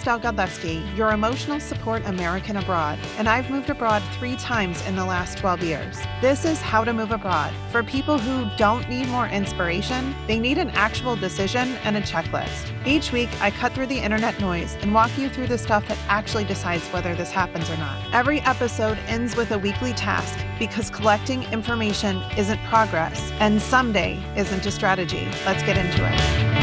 Mistel Godlewski, your emotional support American abroad, and I've moved abroad 3 times in the last 12 years. This is How to Move Abroad for people who don't need more inspiration, they need an actual decision and a checklist. Each week, I cut through the internet noise and walk you through the stuff that actually decides whether this happens or not. Every episode ends with a weekly task because collecting information isn't progress, and someday isn't a strategy. Let's get into it.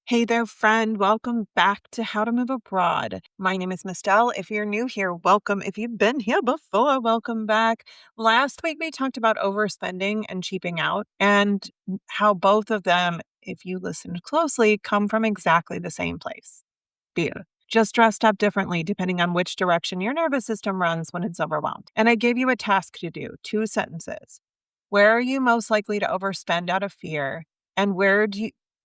Hey there, friend. Welcome back to How to Move Abroad. My name is Mistel. If you're new here, welcome. If you've been here before, welcome back. Last week, we talked about overspending and cheaping out and how both of them, if you listened closely, come from exactly the same place. Fear. Just dressed up differently depending on which direction your nervous system runs when it's overwhelmed. And I gave you a task to do, 2 sentences. Where are you most likely to overspend out of fear? And where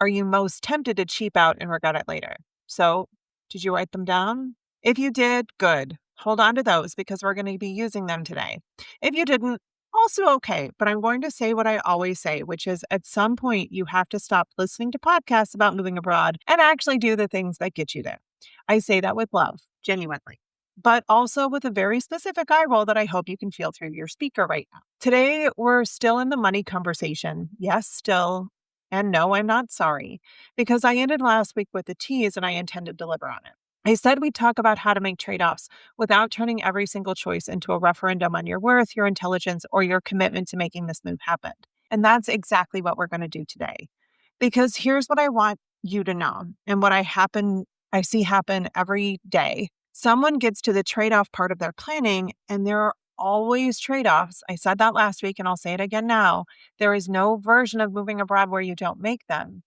are you most tempted to cheap out and regret it later? So, did you write them down? If you did, good. Hold on to those because we're going to be using them today. If you didn't, also okay. But I'm going to say what I always say, which is at some point you have to stop listening to podcasts about moving abroad and actually do the things that get you there. I say that with love, genuinely, but also with a very specific eye roll that I hope you can feel through your speaker right now. Today, we're still in the money conversation. Yes, still. And no, I'm not sorry, because I ended last week with a tease and I intend to deliver on it. I said we'd talk about how to make trade-offs without turning every single choice into a referendum on your worth, your intelligence, or your commitment to making this move happen. And that's exactly what we're going to do today. Because here's what I want you to know and what I see happen every day. Someone gets to the trade-off part of their planning and there are always trade-offs. I said that last week and I'll say it again now. There is no version of moving abroad where you don't make them.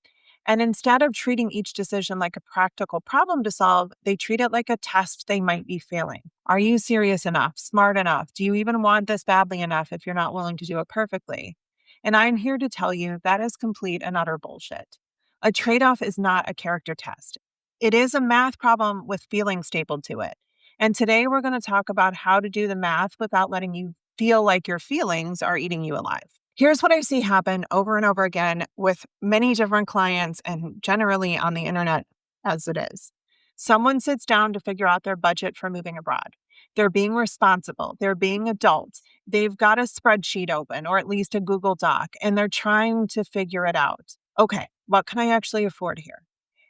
And instead of treating each decision like a practical problem to solve, they treat it like a test they might be failing. Are you serious enough? Smart enough? Do you even want this badly enough if you're not willing to do it perfectly? And I'm here to tell you that is complete and utter bullshit. A trade-off is not a character test. It is a math problem with feelings stapled to it. And today we're going to talk about how to do the math without letting you feel like your feelings are eating you alive. Here's what I see happen over and over again with many different clients and generally on the internet as it is. Someone sits down to figure out their budget for moving abroad. They're being responsible. They're being adults. They've got a spreadsheet open or at least a Google Doc, and they're trying to figure it out. Okay, what can I actually afford here?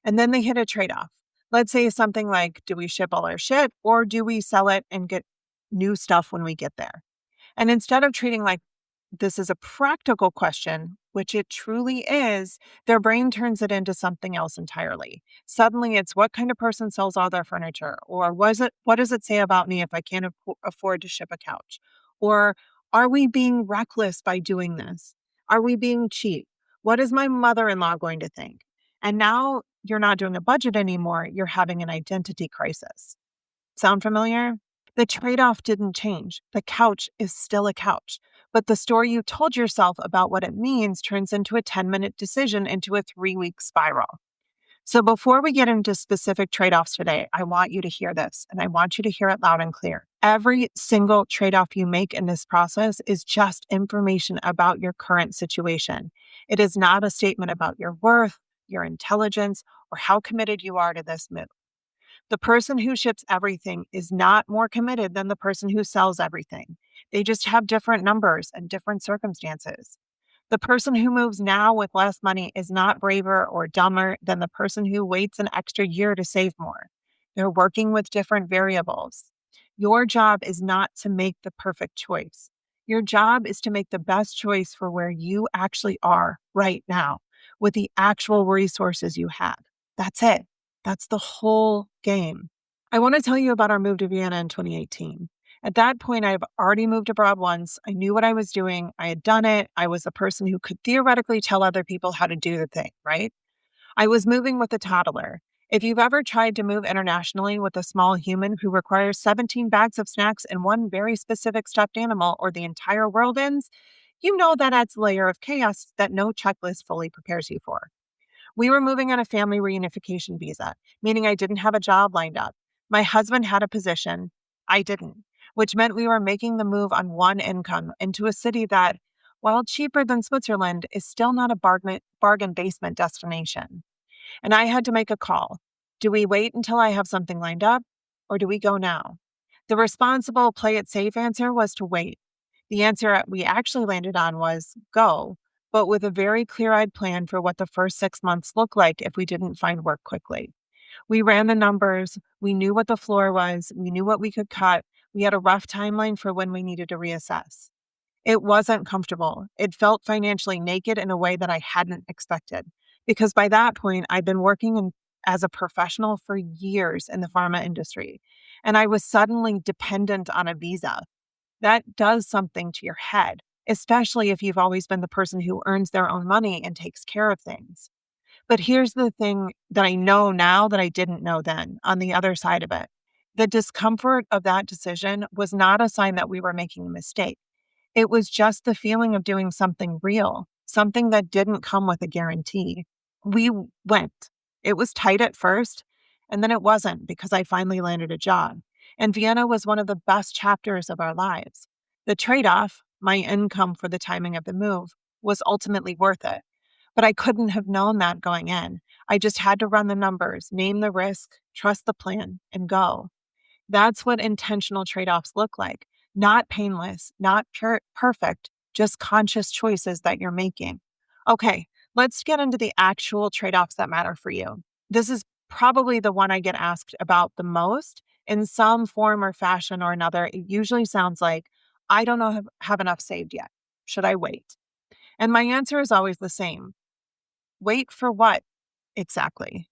And then they hit a trade-off. Let's say something like, do we ship all our shit or do we sell it and get new stuff when we get there? And instead of treating like this is a practical question, which it truly is, their brain turns it into something else entirely. Suddenly it's what kind of person sells all their furniture? Or what does it say about me if I can't afford to ship a couch? Or are we being reckless by doing this? Are we being cheap? What is my mother-in-law going to think? And now you're not doing a budget anymore. You're having an identity crisis. Sound familiar? The trade-off didn't change. The couch is still a couch. But the story you told yourself about what it means turns into a 10-minute decision into a 3-week spiral. So before we get into specific trade-offs today, I want you to hear this, and I want you to hear it loud and clear. Every single trade-off you make in this process is just information about your current situation. It is not a statement about your worth, your intelligence, or how committed you are to this move. The person who ships everything is not more committed than the person who sells everything. They just have different numbers and different circumstances. The person who moves now with less money is not braver or dumber than the person who waits an extra year to save more. They're working with different variables. Your job is not to make the perfect choice. Your job is to make the best choice for where you actually are right now, with the actual resources you have. That's it. That's the whole game. I want to tell you about our move to Vienna in 2018. At that point, I've already moved abroad once. I knew what I was doing. I had done it. I was a person who could theoretically tell other people how to do the thing, right? I was moving with a toddler. If you've ever tried to move internationally with a small human who requires 17 bags of snacks and one very specific stuffed animal or the entire world ends, you know that adds a layer of chaos that no checklist fully prepares you for. We were moving on a family reunification visa, meaning I didn't have a job lined up. My husband had a position. I didn't, which meant we were making the move on one income into a city that, while cheaper than Switzerland, is still not a bargain basement destination. And I had to make a call. Do we wait until I have something lined up, or do we go now? The responsible, play it safe answer was to wait. The answer we actually landed on was go, but with a very clear eyed plan for what the first 6 months looked like if we didn't find work quickly. We ran the numbers, we knew what the floor was, we knew what we could cut, we had a rough timeline for when we needed to reassess. It wasn't comfortable. It felt financially naked in a way that I hadn't expected. Because by that point, I'd been working as a professional for years in the pharma industry, and I was suddenly dependent on a visa. That does something to your head, especially if you've always been the person who earns their own money and takes care of things. But here's the thing that I know now that I didn't know then on the other side of it. The discomfort of that decision was not a sign that we were making a mistake. It was just the feeling of doing something real, something that didn't come with a guarantee. Went. It was tight at first, and then it wasn't because I finally landed a job. And Vienna was one of the best chapters of our lives. The trade off, my income for the timing of the move, was ultimately worth it. But I couldn't have known that going in. I just had to run the numbers, name the risk, trust the plan, and go. That's what intentional trade offs look like. Not painless, not perfect, just conscious choices that you're making. Okay, let's get into the actual trade offs that matter for you. This is probably the one I get asked about the most in some form or fashion or another. It usually sounds like, I don't know, have enough saved yet. Should I wait? And my answer is always the same. Wait for what exactly?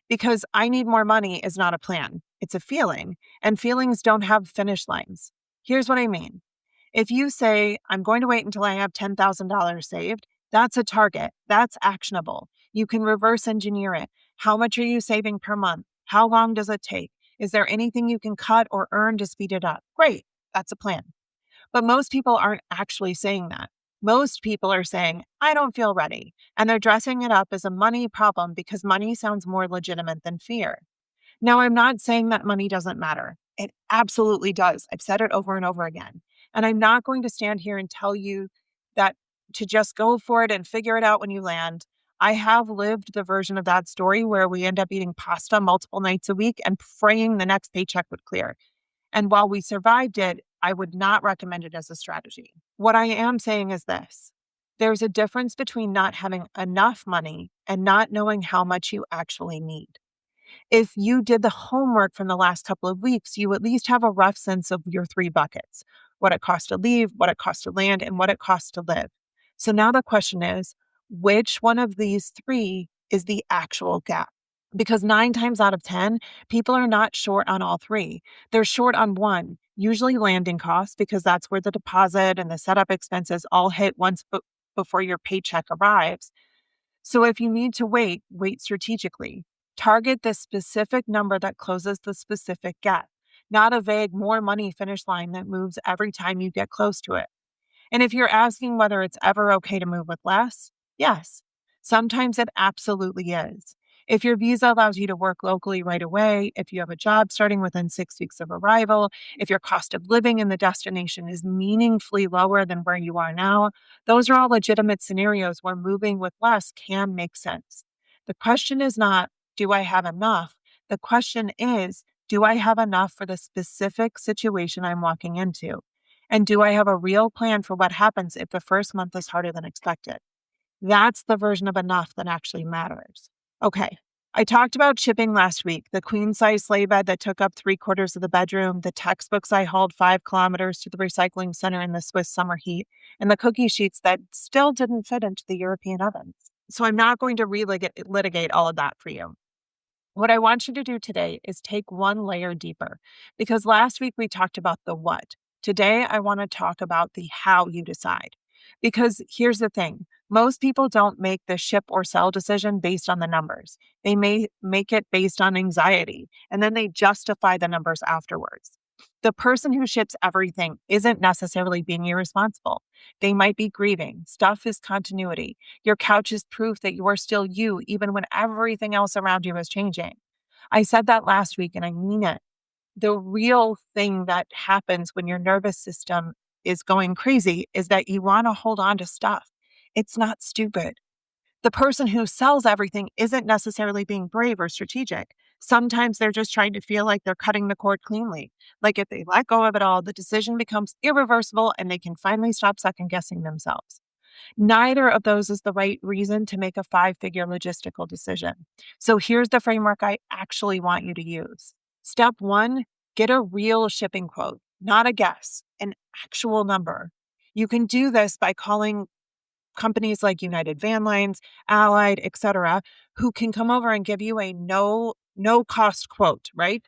Because I need more money is not a plan. It's a feeling, and feelings don't have finish lines. Here's what I mean. If you say, I'm going to wait until I have $10,000 saved, that's a target. That's actionable. You can reverse engineer it. How much are you saving per month? How long does it take? Is there anything you can cut or earn to speed it up? Great. That's a plan. But most people aren't actually saying that. Most people are saying, I don't feel ready. And they're dressing it up as a money problem because money sounds more legitimate than fear. Now, I'm not saying that money doesn't matter. It absolutely does. I've said it over and over again. And I'm not going to stand here and tell you that to just go for it and figure it out when you land. I have lived the version of that story where we end up eating pasta multiple nights a week and praying the next paycheck would clear. And while we survived it, I would not recommend it as a strategy. What I am saying is this. There's a difference between not having enough money and not knowing how much you actually need. If you did the homework from the last couple of weeks, you at least have a rough sense of your three buckets: what it costs to leave, what it costs to land, and what it costs to live. So now the question is, which one of these three is the actual gap? Because 9 times out of 10, people are not short on all three. They're short on one, usually landing costs, because that's where the deposit and the setup expenses all hit once before your paycheck arrives. So if you need to wait, wait strategically. Target the specific number that closes the specific gap, not a vague more money finish line that moves every time you get close to it. And if you're asking whether it's ever okay to move with less, yes, sometimes it absolutely is. If your visa allows you to work locally right away, if you have a job starting within 6 weeks of arrival, if your cost of living in the destination is meaningfully lower than where you are now, those are all legitimate scenarios where moving with less can make sense. The question is not, do I have enough? The question is, do I have enough for the specific situation I'm walking into? And do I have a real plan for what happens if the first month is harder than expected? That's the version of enough that actually matters. Okay, I talked about shipping last week, the queen size sleigh bed that took up 3/4 of the bedroom, the textbooks I hauled 5 kilometers to the recycling center in the Swiss summer heat, and the cookie sheets that still didn't fit into the European ovens. So I'm not going to litigate all of that for you. What I want you to do today is take one layer deeper, because last week we talked about the what. Today, I want to talk about the how you decide. Because here's the thing, most people don't make the ship or sell decision based on the numbers. They may make it based on anxiety, and then they justify the numbers afterwards. The person who ships everything isn't necessarily being irresponsible. They might be grieving. Stuff is continuity. Your couch is proof that you are still you, even when everything else around you is changing. I said that last week, and I mean it. The real thing that happens when your nervous system is going crazy is that you want to hold on to stuff. It's not stupid. The person who sells everything isn't necessarily being brave or strategic. Sometimes they're just trying to feel like they're cutting the cord cleanly. Like if they let go of it all, the decision becomes irreversible and they can finally stop second guessing themselves. Neither of those is the right reason to make a five-figure logistical decision. So here's the framework I actually want you to use. Step one, get a real shipping quote, not a guess, an actual number. You can do this by calling companies like United Van Lines, Allied, etc., who can come over and give you a no cost quote, right?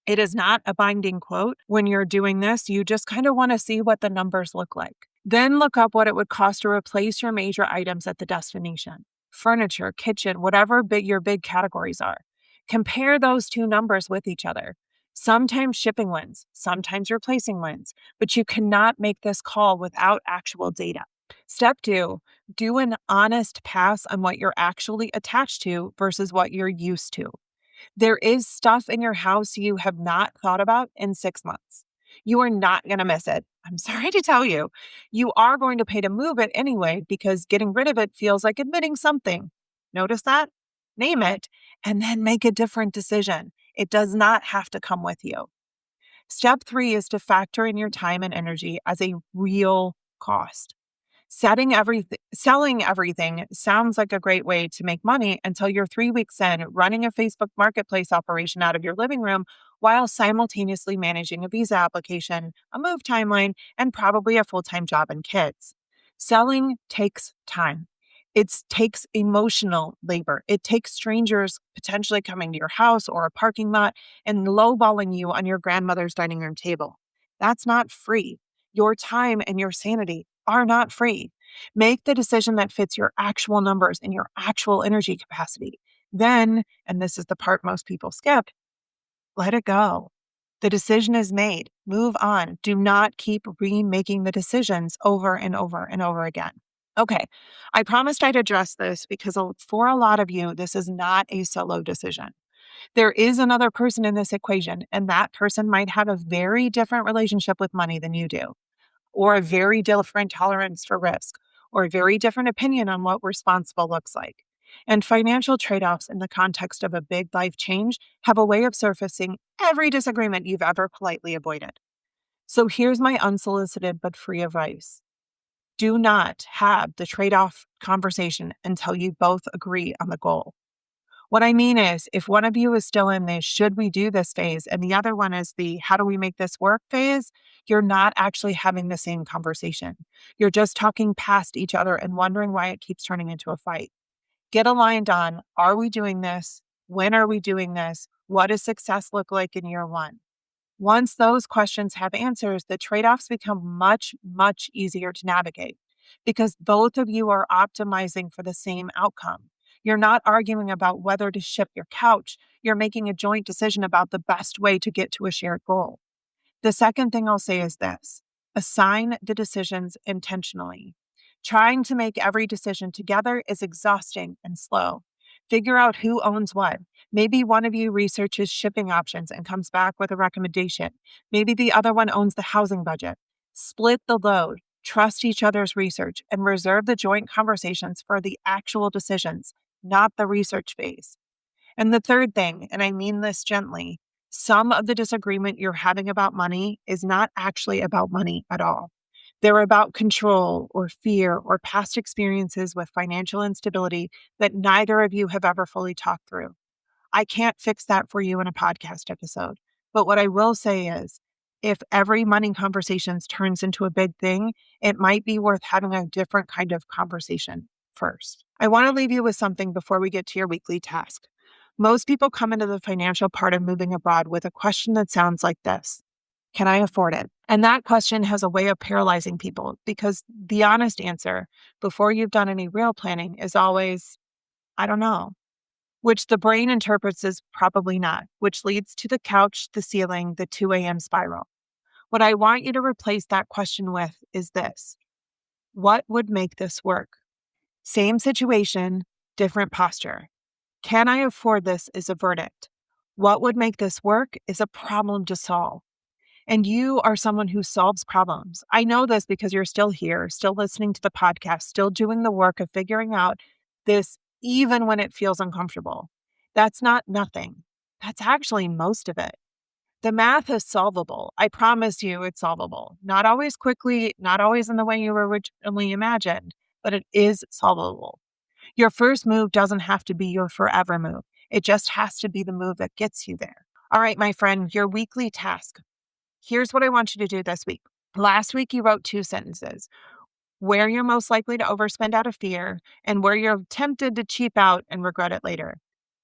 It is not a binding quote. When you're doing this, you just kind of want to see what the numbers look like. Then look up what it would cost to replace your major items at the destination. Furniture, kitchen, whatever your big categories are. Compare those two numbers with each other. Sometimes shipping wins, sometimes replacing wins, but you cannot make this call without actual data. Step two, do an honest pass on what you're actually attached to versus what you're used to. There is stuff in your house you have not thought about in 6 months. You are not going to miss it. I'm sorry to tell you. You are going to pay to move it anyway because getting rid of it feels like admitting something. Notice that? Name it and then make a different decision. It does not have to come with you. Step three is to factor in your time and energy as a real cost. Selling everything sounds like a great way to make money until you're 3 weeks in running a Facebook marketplace operation out of your living room while simultaneously managing a visa application, a move timeline, and probably a full-time job and kids. Selling takes time. It takes emotional labor. It takes strangers potentially coming to your house or a parking lot and lowballing you on your grandmother's dining room table. That's not free. Your time and your sanity are not free. Make the decision that fits your actual numbers and your actual energy capacity. Then, and this is the part most people skip, let it go. The decision is made. Move on. Do not keep remaking the decisions over and over and over again. Okay, I promised I'd address this because for a lot of you, this is not a solo decision. There is another person in this equation, and that person might have a very different relationship with money than you do, or a very different tolerance for risk, or a very different opinion on what responsible looks like. And financial trade offs in the context of a big life change have a way of surfacing every disagreement you've ever politely avoided. So here's my unsolicited but free advice. Do not have the trade off conversation until you both agree on the goal. What I mean is, if one of you is still in the should we do this phase and the other one is the how do we make this work phase, you're not actually having the same conversation. You're just talking past each other and wondering why it keeps turning into a fight. Get aligned on, are we doing this? When are we doing this? What does success look like in year one? Once those questions have answers, the trade-offs become much, much easier to navigate because both of you are optimizing for the same outcome. You're not arguing about whether to ship your couch. You're making a joint decision about the best way to get to a shared goal. The second thing I'll say is this: assign the decisions intentionally. Trying to make every decision together is exhausting and slow. Figure out who owns what. Maybe one of you researches shipping options and comes back with a recommendation. Maybe the other one owns the housing budget. Split the load, trust each other's research, and reserve the joint conversations for the actual decisions, not the research phase. And the third thing, and I mean this gently, some of the disagreement you're having about money is not actually about money at all. They're about control or fear or past experiences with financial instability that neither of you have ever fully talked through. I can't fix that for you in a podcast episode. But what I will say is, if every money conversation turns into a big thing, it might be worth having a different kind of conversation first. I want to leave you with something before we get to your weekly task. Most people come into the financial part of moving abroad with a question that sounds like this: can I afford it? And that question has a way of paralyzing people because the honest answer before you've done any real planning is always, I don't know, which the brain interprets as probably not, which leads to the couch, the ceiling, the 2 a.m. spiral. What I want you to replace that question with is this: what would make this work? Same situation, different posture. Can I afford this is a verdict. What would make this work is a problem to solve. And you are someone who solves problems. I know this because you're still here, still listening to the podcast, still doing the work of figuring out this even when it feels uncomfortable. That's not nothing. That's actually most of it. The math is solvable. I promise you it's solvable. Not always quickly, not always in the way you originally imagined, but it is solvable. Your first move doesn't have to be your forever move. It just has to be the move that gets you there. All right, my friend, your weekly task. Here's what I want you to do this week. Last week, you wrote 2 sentences where you're most likely to overspend out of fear and where you're tempted to cheap out and regret it later.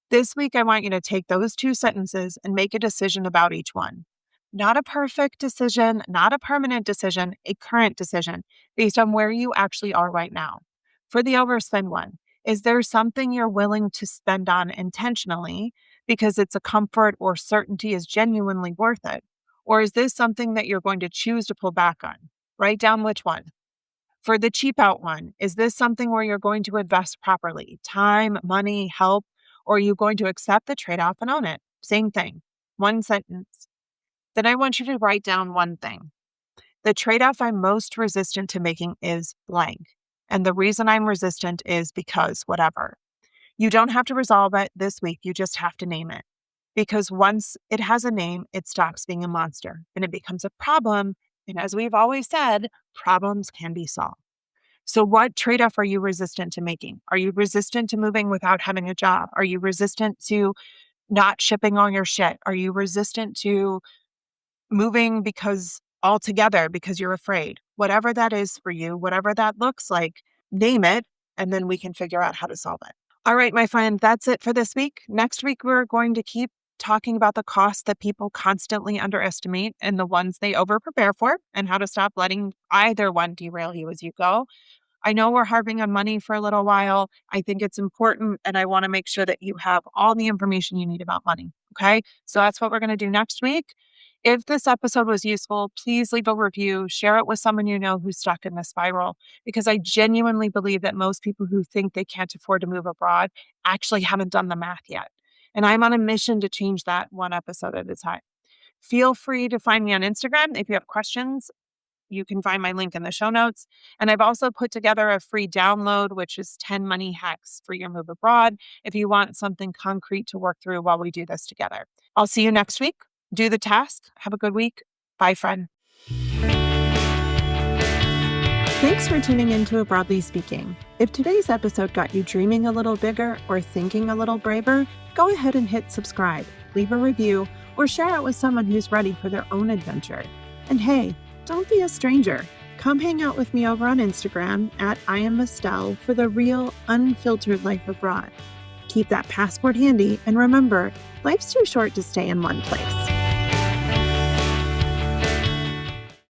This week, I want you to take those 2 sentences and make a decision about each one. Not a perfect decision, not a permanent decision, a current decision based on where you actually are right now. For the overspend one, is there something you're willing to spend on intentionally because it's a comfort or certainty is genuinely worth it? Or is this something that you're going to choose to pull back on? Write down which one. For the cheap out one, is this something where you're going to invest properly? Time, money, help, or are you going to accept the trade off and own it? Same thing. 1 sentence. Then I want you to write down one thing. The trade off I'm most resistant to making is blank. And the reason I'm resistant is because whatever. You don't have to resolve it this week. You just have to name it. Because once it has a name, it stops being a monster and it becomes a problem. And as we've always said, problems can be solved. So what trade-off are you resistant to making? Are you resistant to moving without having a job? Are you resistant to not shipping all your shit? Are you resistant to moving because altogether because you're afraid? Whatever that is for you, whatever that looks like, name it, and then we can figure out how to solve it. All right, my friend, that's it for this week. Next week, we're going to keep talking about the costs that people constantly underestimate and the ones they over prepare for and how to stop letting either one derail you as you go. I know we're harping on money for a little while. I think it's important, and I want to make sure that you have all the information you need about money. Okay. So that's what we're going to do next week. If this episode was useful, please leave a review, share it with someone you know who's stuck in the spiral, because I genuinely believe that most people who think they can't afford to move abroad actually haven't done the math yet. And I'm on a mission to change that one episode at a time. Feel free to find me on Instagram if you have questions. You can find my link in the show notes. And I've also put together a free download, which is 10 money hacks for your move abroad if you want something concrete to work through while we do this together. I'll see you next week. Do the task. Have a good week. Bye, friend. Thanks for tuning in to A Broadly Speaking. If today's episode got you dreaming a little bigger or thinking a little braver, go ahead and hit subscribe, leave a review, or share it with someone who's ready for their own adventure. And hey, don't be a stranger. Come hang out with me over on Instagram at @IamMestelle for the real, unfiltered life abroad. Keep that passport handy, and remember, life's too short to stay in one place.